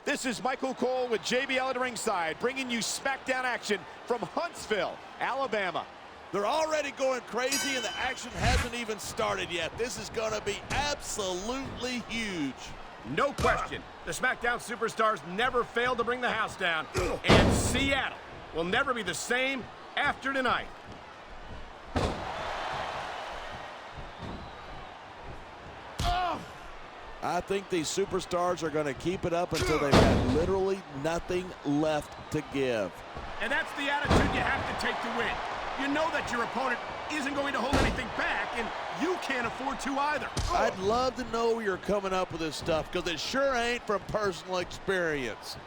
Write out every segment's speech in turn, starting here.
This is Michael Cole with JBL at ringside, bringing you SmackDown action from Huntsville, Alabama. They're already going crazy, and the action hasn't even started yet. This is going to be absolutely huge. No question. The SmackDown superstars never failed to bring the house down, and Seattle will never be the same after tonight. I think these superstars are going to keep it up until they've got literally nothing left to give. And that's the attitude you have to take to win. You know that your opponent isn't going to hold anything back, and you can't afford to either. I'd love to know where you're coming up with this stuff, because it sure ain't from personal experience.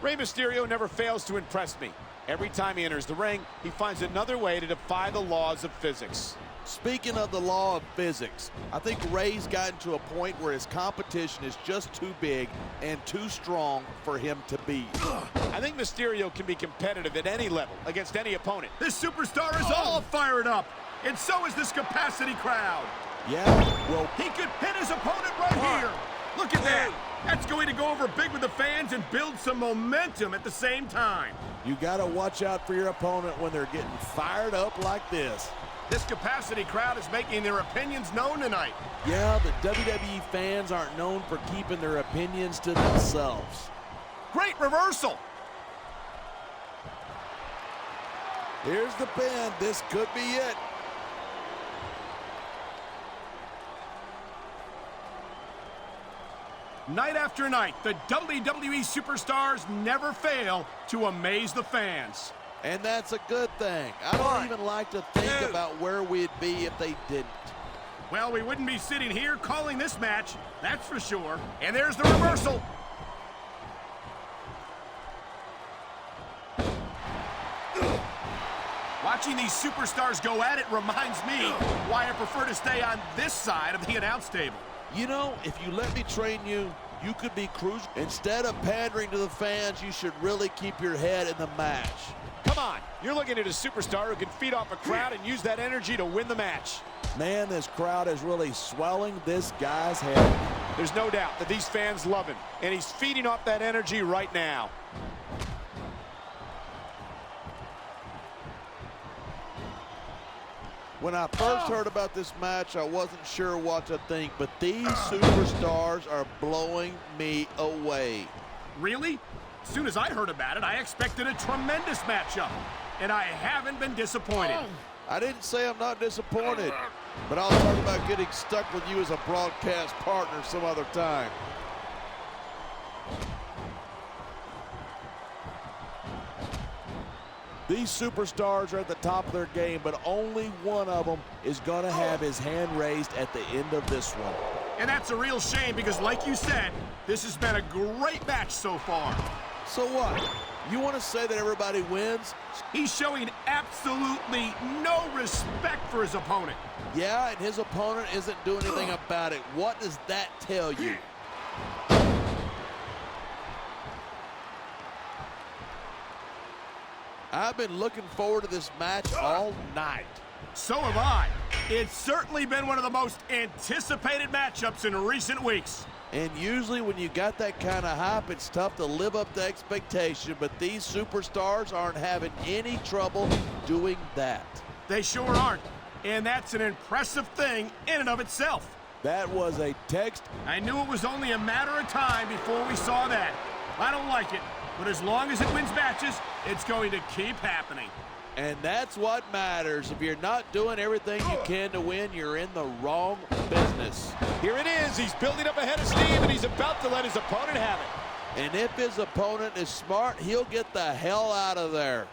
Rey Mysterio never fails to impress me. Every time he enters the ring, he finds another way to defy the laws of physics. Speaking of the law of physics, I think Rey's gotten to a point where his competition is just too big and too strong for him to beat. I think Mysterio can be competitive at any level against any opponent. This superstar is all fired up, and so is this capacity crowd. Yeah, well, He could pin his opponent right here. Look at that. That's going to go over big with the fans and build some momentum at the same time. you got to watch out for your opponent when they're getting fired up like this. This capacity crowd is making their opinions known tonight. Yeah, the WWE fans aren't known for keeping their opinions to themselves. Great reversal. Here's the pin. This could be it. Night after night, the WWE superstars never fail to amaze the fans. And that's a good thing. I don't even like to think about where we'd be if they didn't. Well, we wouldn't be sitting here calling this match, that's for sure. And there's the reversal. Watching these superstars go at it reminds me why I prefer to stay on this side of the announce table. You know, if you let me train you, you could be cruising. Instead of pandering to the fans, you should really keep your head in the match. Come on, you're looking at a superstar who can feed off a crowd and use that energy to win the match. Man, this crowd is really swelling this guy's head. There's no doubt that these fans love him, and he's feeding off that energy right now. When I first heard about this match, I wasn't sure what to think, but these superstars are blowing me away. Really? As soon as I heard about it, I expected a tremendous matchup, and I haven't been disappointed. I didn't say I'm not disappointed, but I'll talk about getting stuck with you as a broadcast partner some other time. These superstars are at the top of their game, but only one of them is going to have his hand raised at the end of this one. And that's a real shame because, like you said, this has been a great match so far. So what? You want to say that everybody wins? He's showing absolutely no respect for his opponent. Yeah, and his opponent isn't doing anything about it. What does that tell you? I've been looking forward to this match all night. So have I. It's certainly been one of the most anticipated matchups in recent weeks. And usually when you got that kind of hype, it's tough to live up to expectation, but these superstars aren't having any trouble doing that. They sure aren't. And that's an impressive thing in and of itself. That was a text. I knew it was only a matter of time before we saw that. I don't like it, but as long as it wins matches, it's going to keep happening. And that's what matters. If you're not doing everything you can to win, you're in the wrong business. Here it is. He's building up a head of steam, and he's about to let his opponent have it. And if his opponent is smart, he'll get the hell out of there.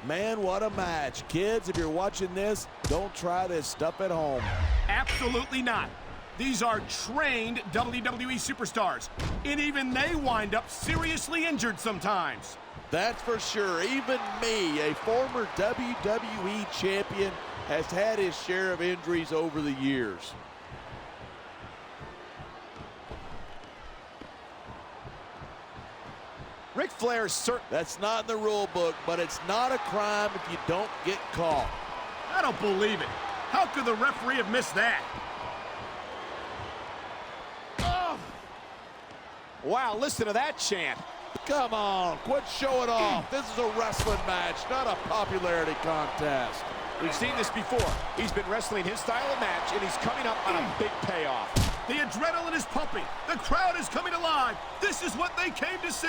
Man, what a match. Kids, if you're watching this, don't try this stuff at home. Absolutely not. These are trained WWE superstars, and even they wind up seriously injured sometimes. That's for sure. Even me, a former WWE champion, has had his share of injuries over the years. Ric Flair That's not in the rule book, but it's not a crime if you don't get caught. I don't believe it. How could the referee have missed that? Oh. Wow, listen to that chant. Come on, quit showing off. This is a wrestling match, not a popularity contest. We've seen this before. He's been wrestling his style of match, and he's coming up on a big payoff. The adrenaline is pumping. The crowd is coming alive. This is what they came to see.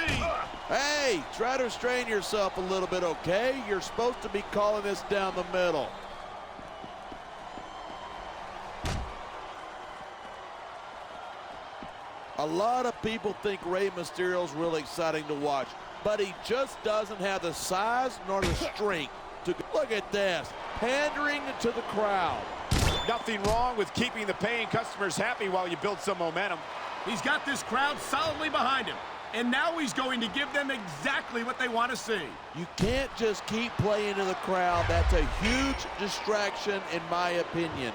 Hey, try to restrain yourself a little bit, okay? You're supposed to be calling this down the middle. A lot of people think Rey Mysterio's really exciting to watch, but he just doesn't have the size nor the strength to look at this, pandering to the crowd. Nothing wrong with keeping the paying customers happy while you build some momentum. He's got this crowd solidly behind him, and now he's going to give them exactly what they want to see. You can't just keep playing to the crowd. That's a huge distraction, in my opinion.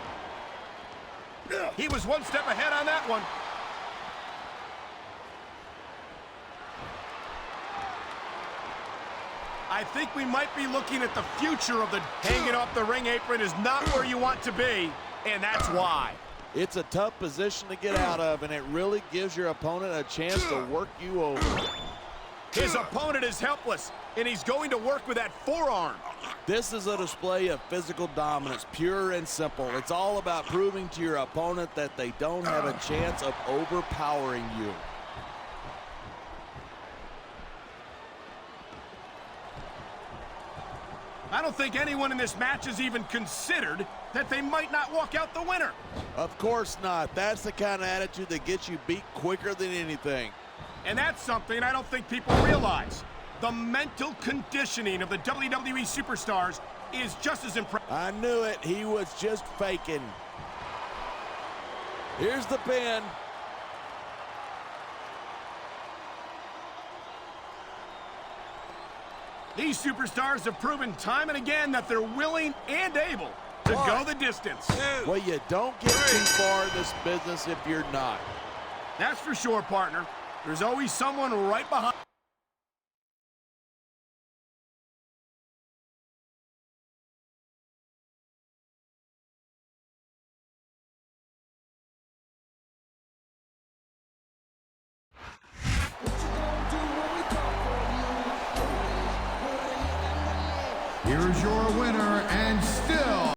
He was one step ahead on that one. I think we might be looking at the future of the... Hanging off the ring apron is not where you want to be, and that's why. It's a tough position to get out of, and it really gives your opponent a chance to work you over. His opponent is helpless, and he's going to work with that forearm. This is a display of physical dominance, pure and simple. It's all about proving to your opponent that they don't have a chance of overpowering you. I don't think anyone in this match has even considered that they might not walk out the winner. Of course not. That's the kind of attitude that gets you beat quicker than anything. And that's something I don't think people realize. The mental conditioning of the WWE superstars is just as impressive. I knew it. He was just faking. Here's the pin. These superstars have proven time and again that they're willing and able to go the distance. Well, you don't get too far in this business if you're not. That's for sure, partner. There's always someone right behind. Here's your winner and still